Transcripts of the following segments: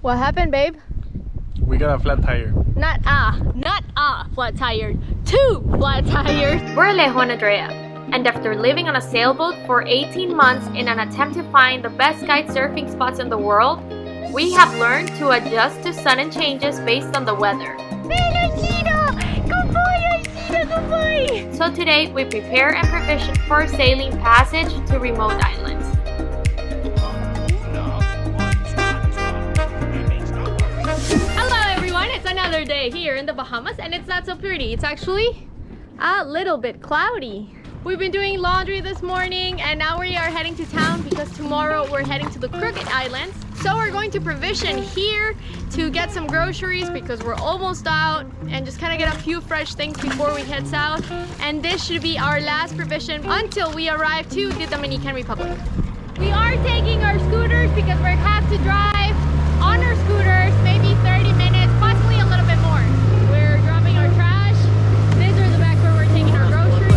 What happened, babe? We got a flat tire. Not a flat tire, 2 flat tires. We're Alejo and Andrea, and after living on a sailboat for 18 months in an attempt to find the best kite surfing spots in the world, we have learned to adjust to sudden changes based on the weather. So today we prepare and provision for sailing passage to remote islands. It's another day here in the Bahamas, and it's not so pretty. It's actually a little bit cloudy. We've been doing laundry this morning, and now we are heading to town because tomorrow we're heading to the Crooked Islands. So we're going to provision here to get some groceries because we're almost out, and just kind of get a few fresh things before we head south. And this should be our last provision until we arrive to the Dominican Republic. We are taking our scooters because we have to drive on our scooters maybe 30 minutes, possibly a little bit more. We're dropping our trash. These are the bags where we're taking our groceries.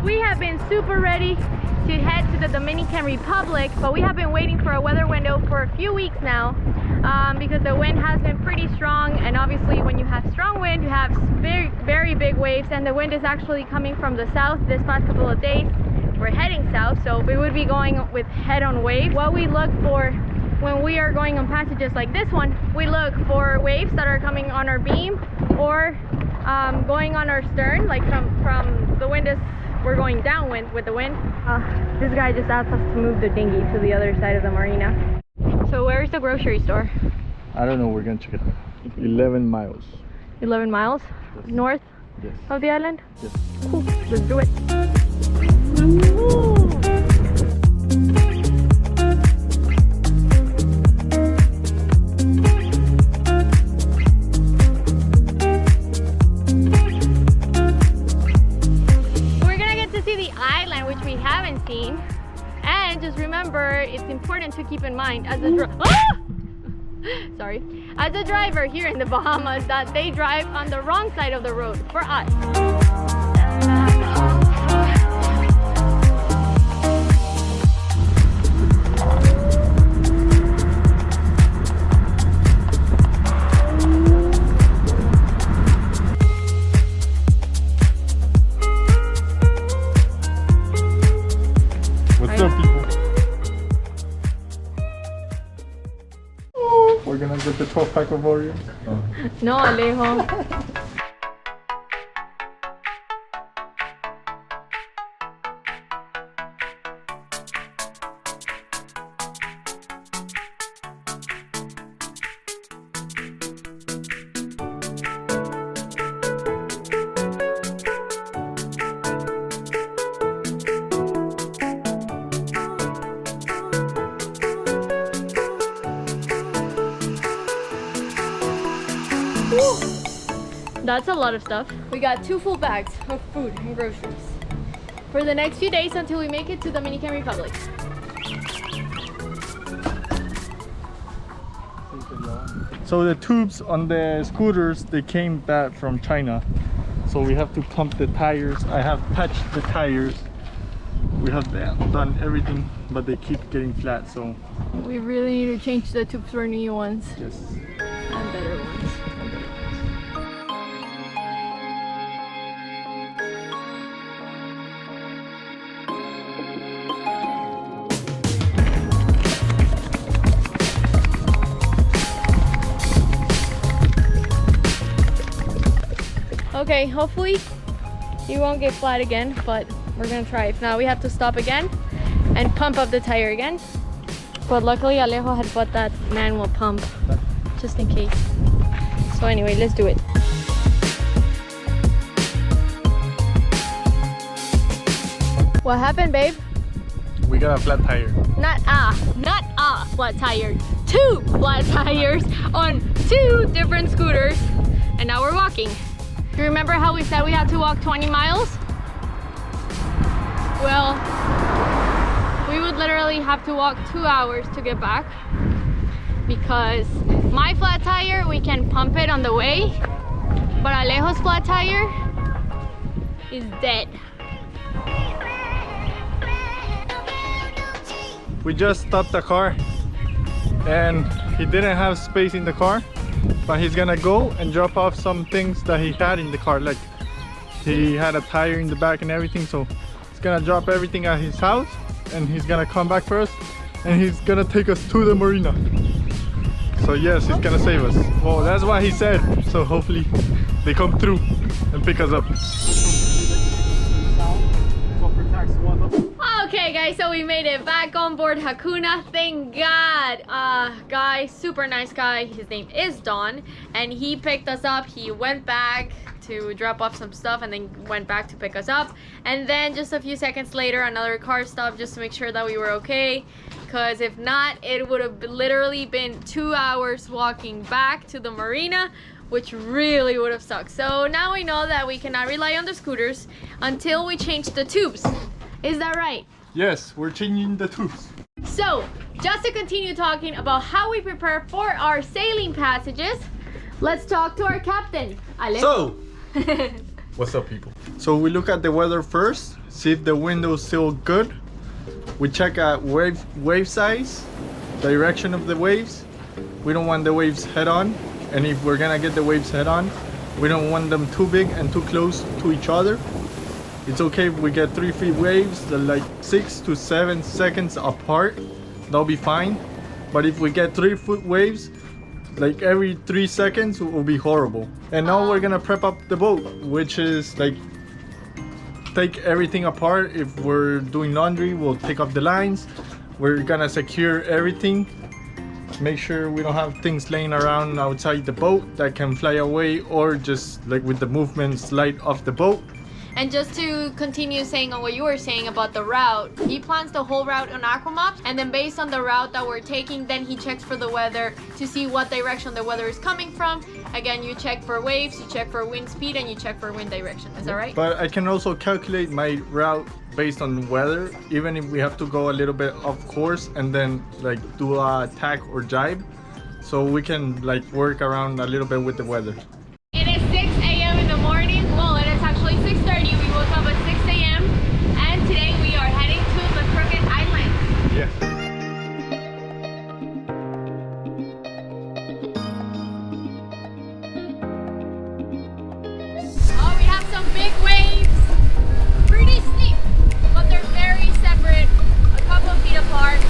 We have been super ready to head to the Dominican Republic, but we have been waiting for a weather window for a few weeks now because the wind has been pretty strong, and obviously when you have strong wind you have very big waves, and the wind is actually coming from the south this past couple of days. We're heading south, so we would be going with head-on waves. What we look for when we are going on passages like this one, we look for waves that are coming on our beam or going on our stern, like from the wind is we're going downwind with the wind. This guy just asked us to move the dinghy to the other side of the marina. So where is the grocery store? I don't know, we're gonna check it out. 11 miles. 11 miles? Yes. North Yes. of the island? Yes. Cool, let's do it. Seen. And just remember, it's important to keep in mind as a as a driver here in the Bahamas that they drive on the wrong side of the road for us. What's up, people? We're gonna get the 12-pack of Oreos. Oh. No, Alejo. That's a lot of stuff. We got 2 full bags of food and groceries for the next few days until we make it to Dominican Republic. So the tubes on the scooters, they came back from China. So we have to pump the tires. I have patched the tires. We have done everything, but they keep getting flat, so we really need to change the tubes for new ones. yes. And better ones. Okay, hopefully you won't get flat again, but we're gonna try. If not, we have to stop again and pump up the tire again. But luckily Alejo had bought that manual pump just in case. So anyway, let's do it. What happened, babe? We got a flat tire. Not a flat tire. 2 flat tires on 2 different scooters. And now we're walking. Do you remember how we said we had to walk 20 miles? Well, we would literally have to walk 2 hours to get back because my flat tire, we can pump it on the way, but Alejo's flat tire is dead. We just stopped the car and he didn't have space in the car, but he's gonna go and drop off some things that he had in the car, like he had a tire in the back and everything, so he's gonna drop everything at his house and he's gonna come back for us and he's gonna take us to the marina. So yes, he's gonna save us. Well, that's what he said, so hopefully they come through and pick us up. Okay guys, so we made it back on board Hakuna, thank God. Guy, super nice guy, his name is Don, and he picked us up. He went back to drop off some stuff and then went back to pick us up, and then just a few seconds later another car stopped just to make sure that we were okay, because if not it would have literally been 2 hours walking back to the marina, which really would have sucked. So now we know that we cannot rely on the scooters until we change the tubes. Is that right? Yes, we're changing the tubes. So, just to continue talking about how we prepare for our sailing passages, let's talk to our captain, Ale. So, what's up, people? So we look at the weather first, see if the window's still good. We check out wave size, direction of the waves. We don't want the waves head on, and if we're gonna get the waves head on, we don't want them too big and too close to each other. It's okay if we get 3 feet waves that like 6 to 7 seconds apart, that'll be fine. But if we get 3 foot waves like every 3 seconds, it will be horrible. And now we're gonna prep up the boat, which is like take everything apart. If we're doing laundry, we'll take off the lines. We're gonna secure everything, make sure we don't have things laying around outside the boat that can fly away or just like with the movement slide off the boat. And just to continue saying on what you were saying about the route, he plans the whole route on Aquamaps, and then based on the route that we're taking, then he checks for the weather to see what direction the weather is coming from. Again, you check for waves, you check for wind speed, and you check for wind direction. Is that right? But I can also calculate my route based on weather, even if we have to go a little bit off course and then like do a tack or jibe, so we can like work around a little bit with the weather. It is 6 a.m. in the morning. Well, it is actually 6:30. We woke up at 6 a.m. and today we are heading to the Crooked Island. Yeah. Oh, we have some big waves. Pretty steep, but they're very separate, a couple of feet apart.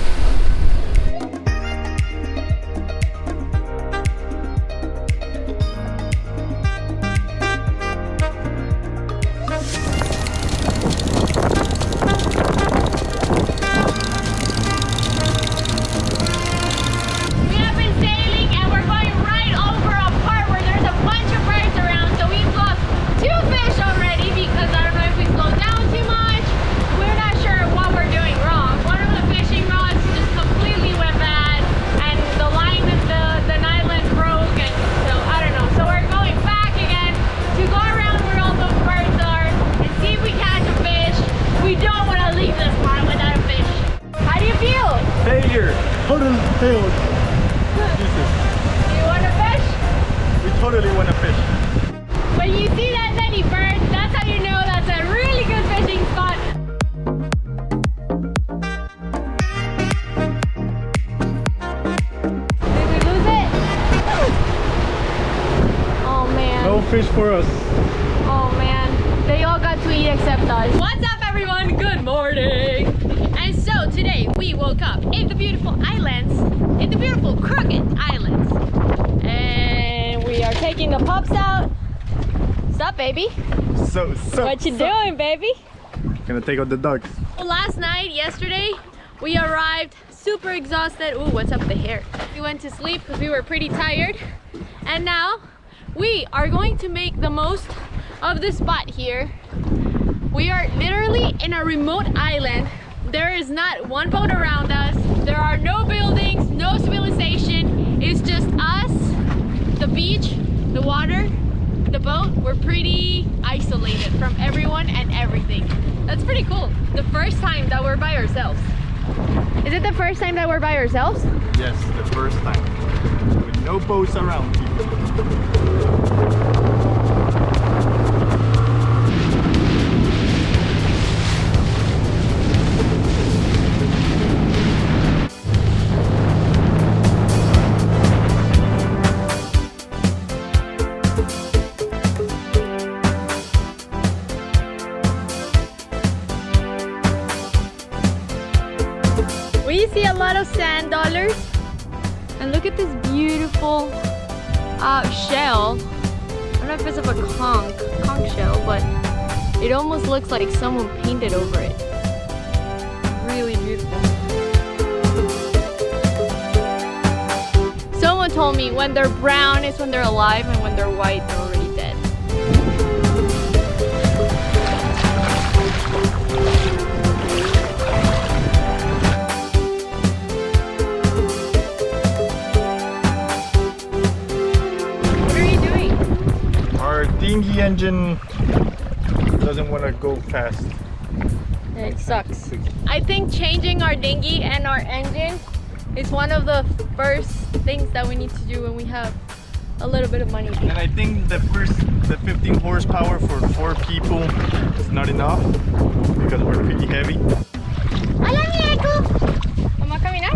Totally failed. Jesus. You want to fish? We totally want to fish. When you see that many birds, that's how you know that's a really good fishing spot. Did we lose it? Oh man. No fish for us. Oh man. They all got to eat except us. What's up everyone? Good morning. And so today we woke up in the beautiful islands, in the beautiful Crooked Islands. And we are taking the pups out. What's up, baby? So What you doing, baby? Gonna take out the dogs. Last night, yesterday, we arrived super exhausted. Ooh, what's up with the hair? We went to sleep because we were pretty tired. And now we are going to make the most of the spot here. We are literally in a remote island. There is not one boat around us. There are no buildings, no civilization. It's just us, the beach, the water, the boat. We're pretty isolated from everyone and everything. That's pretty cool. The first time that we're by ourselves. Is it the first time that we're by ourselves? Yes, the first time. With no boats around people. We see a lot of sand dollars, and look at this beautiful shell. I don't know if it's of a conch shell, but it almost looks like someone painted over it. Really beautiful. Someone told me when they're brown is when they're alive, and when they're white they're already dead. Dinghy engine doesn't want to go fast. It sucks. I think changing our dinghy and our engine is one of the first things that we need to do when we have a little bit of money. And I think the 15 horsepower for 4 people is not enough because we're pretty heavy. Hola, mi eco. ¿Vamos a caminar?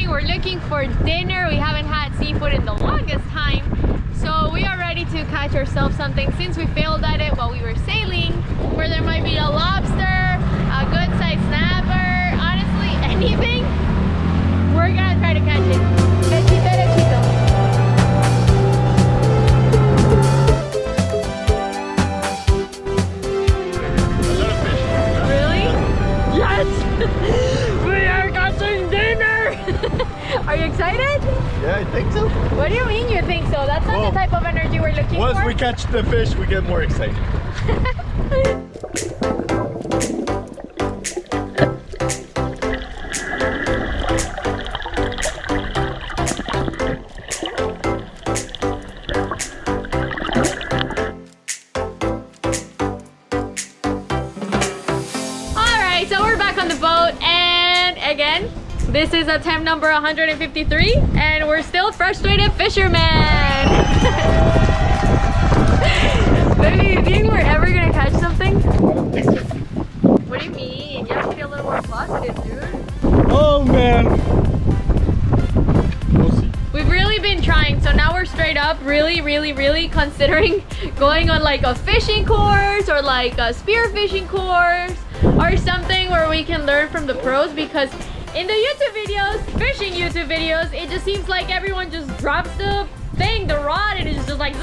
We're looking for dinner. We haven't had seafood in the longest time, so we are ready to catch ourselves something since we failed at it while we were sailing, where there might be a lobster, a good sized snapper, honestly anything. We're gonna try to catch it. Bechito, bechito. A lot of fish. Really? Yes! We are catching dinner! Are you excited? Yeah, I think so. What do you mean you think so? That's not the type of energy we're looking Once for. we catch the fish, we get more excited. Alright, so we're back on the boat, and again, this is attempt number 153, and we're still frustrated fishermen. Baby, do you think we're ever gonna catch something? I don't think so. What do you mean? You have to be a little more positive, dude. Oh man. We'll see. We've really been trying, so now we're straight up really considering going on like a fishing course or like a spearfishing course or something where we can learn from the pros, because in the YouTube videos, fishing YouTube videos, it just seems like everyone just drops the thing, the rod, and it's just like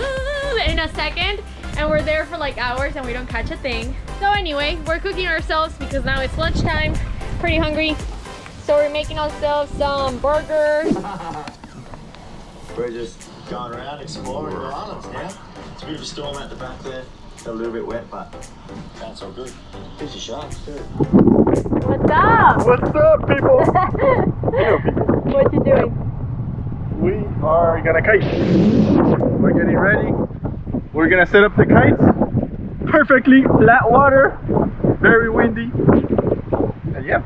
in a second, and we're there for like hours and we don't catch a thing. So anyway, we're cooking ourselves because now it's lunchtime, pretty hungry, so we're making ourselves some burgers. We're just going around exploring the islands now. It's a bit of a storm at the back there. A little bit wet, but that's all good. Fish are sharks too. What's up? What's up, people? What you doing? we are gonna kite. We're getting ready. We're gonna set up the kites. Perfectly flat water, very windy. And yeah,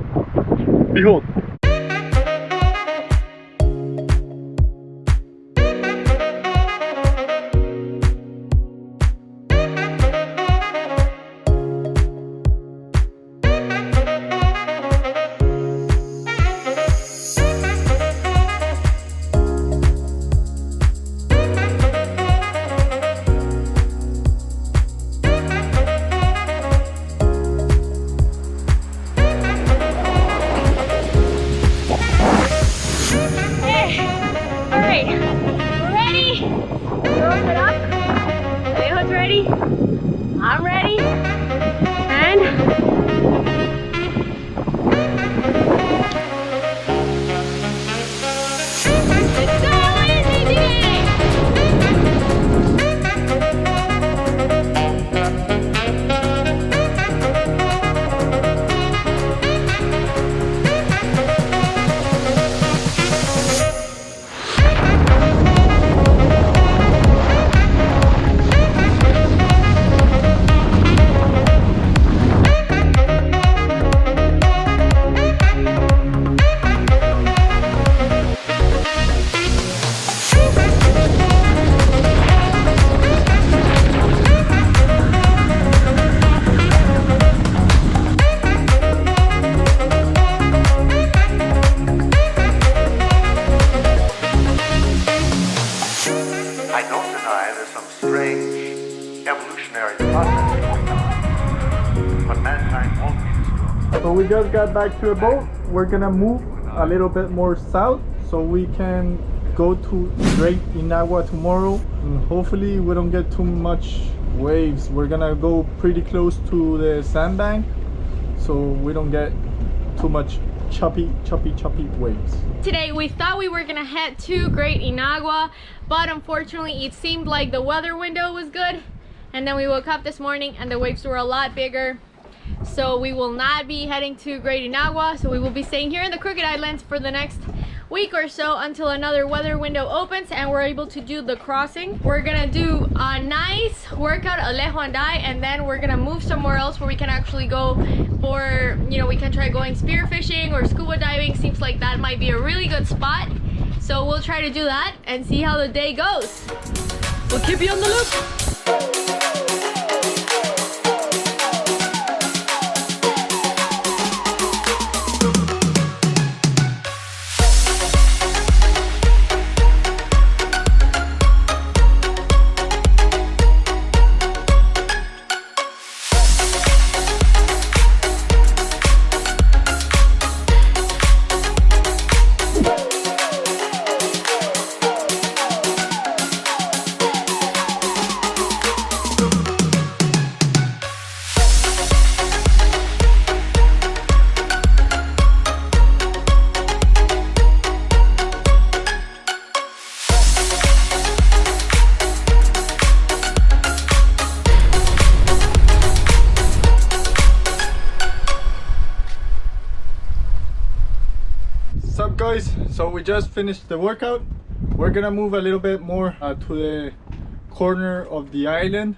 behold. I'm ready, and it's so windy today. I don't deny there's some strange evolutionary process going on, but mankind won't be destroyed. So we just got back to the boat. We're gonna move a little bit more south so we can go to Great Inagua tomorrow. And hopefully we don't get too much waves. We're gonna go pretty close to the sandbank so we don't get too much choppy waves. Today we thought we were gonna head to Great Inagua, but unfortunately it seemed like the weather window was good, and then we woke up this morning and the waves were a lot bigger. So we will not be heading to Great Inagua, so we will be staying here in the Crooked Islands for the next week or so until another weather window opens and we're able to do the crossing. We're gonna do a nice workout, Alejo and I, and then we're gonna move somewhere else where we can actually go for, you know, we can try going spearfishing or scuba diving. Seems like that might be a really good spot. So we'll try to do that and see how the day goes. We'll keep you on the loop. What's up guys? So we just finished the workout. We're gonna move a little bit more to the corner of the island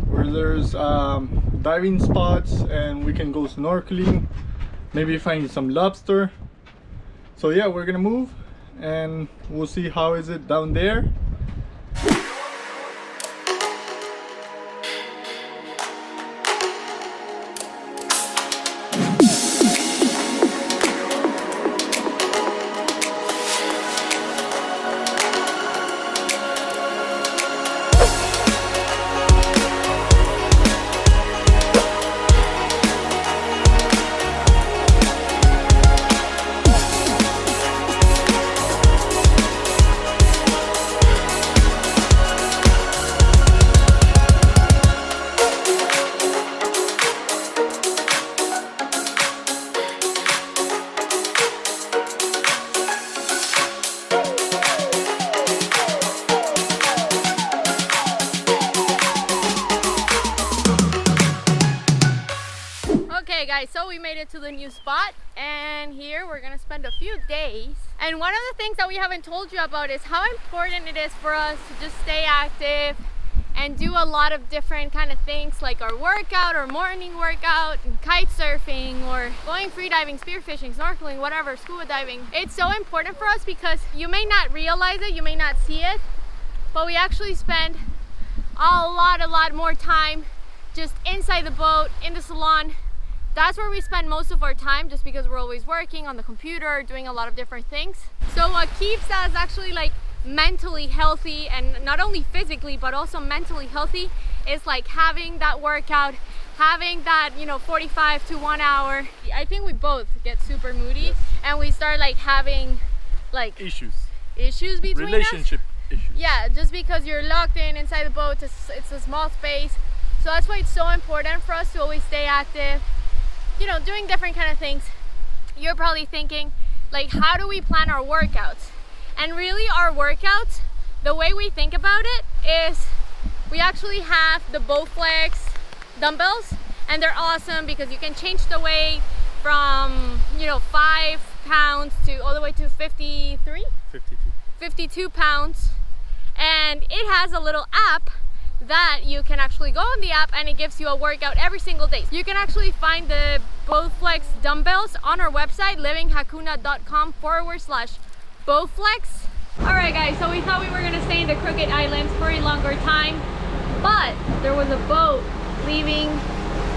where there's diving spots and we can go snorkeling, maybe find some lobster. So yeah, we're gonna move and we'll see how is it down there. guys, so we made it to the new spot, and here we're gonna spend a few days. And one of the things that we haven't told you about is how important it is for us to just stay active and do a lot of different kind of things, like our workout or morning workout, and kite surfing, or going freediving, spearfishing, snorkeling, whatever, scuba diving. It's so important for us because you may not realize it, you may not see it, but we actually spend a lot more time just inside the boat, in the salon. That's where we spend most of our time, just because we're always working on the computer, doing a lot of different things. So what keeps us actually like mentally healthy, and not only physically but also mentally healthy, is like having that workout, having that, you know, 45 to 1 hour. I think we both get super moody. Yes. And we start like having like issues between relationship us. Issues. Yeah, just because you're locked inside the boat, it's a small space. So that's why it's so important for us to always stay active, you know, doing different kind of things. You're probably thinking, like, how do we plan our workouts? And really, our workouts, the way we think about it is we actually have the Bowflex dumbbells, and they're awesome because you can change the weight from, you know, 5 pounds to all the way to 52 pounds. And it has a little app that you can actually go on the app, and it gives you a workout every single day. You can actually find the Bowflex dumbbells on our website, livinghakuna.com/Bowflex. Alright guys, so we thought we were gonna stay in the Crooked Islands for a longer time, but there was a boat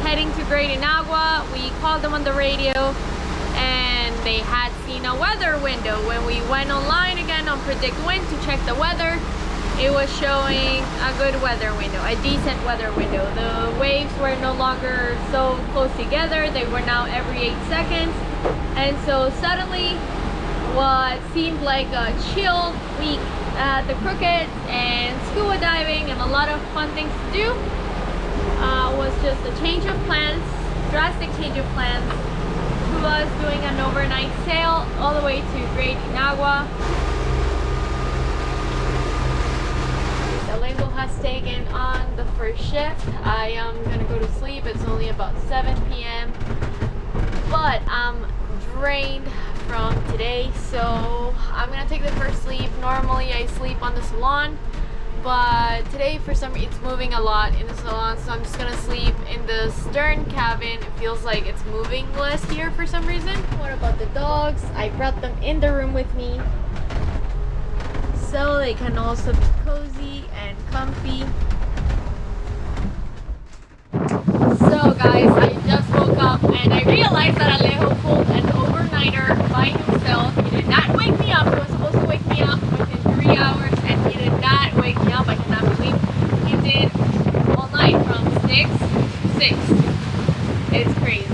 heading to Great Inagua. We called them on the radio, and they had seen a weather window. When we went online again on Predict Wind to check the weather, it was showing a good weather window, a decent weather window. The waves were no longer so close together, they were now every 8 seconds. And so suddenly, what seemed like a chill week at the Crooked and scuba diving and a lot of fun things to do was just a change of plans, drastic change of plans, to us doing an overnight sail all the way to Great Inagua. The label has taken on the first shift. I am gonna go to sleep. It's only about 7 p.m. but I'm drained from today, so I'm gonna take the first sleep. Normally I sleep on the salon, but today for some reason it's moving a lot in the salon, so I'm just gonna sleep in the stern cabin. It feels like it's moving less here for some reason. What about the dogs? I brought them in the room with me so they can also be cozy and comfy. So guys, I just woke up and I realized that Alejo pulled an overnighter by himself. He did not wake me up. He was supposed to wake me up within 3 hours, and he did not wake me up. I cannot believe he did all night from 6 to 6. It's crazy.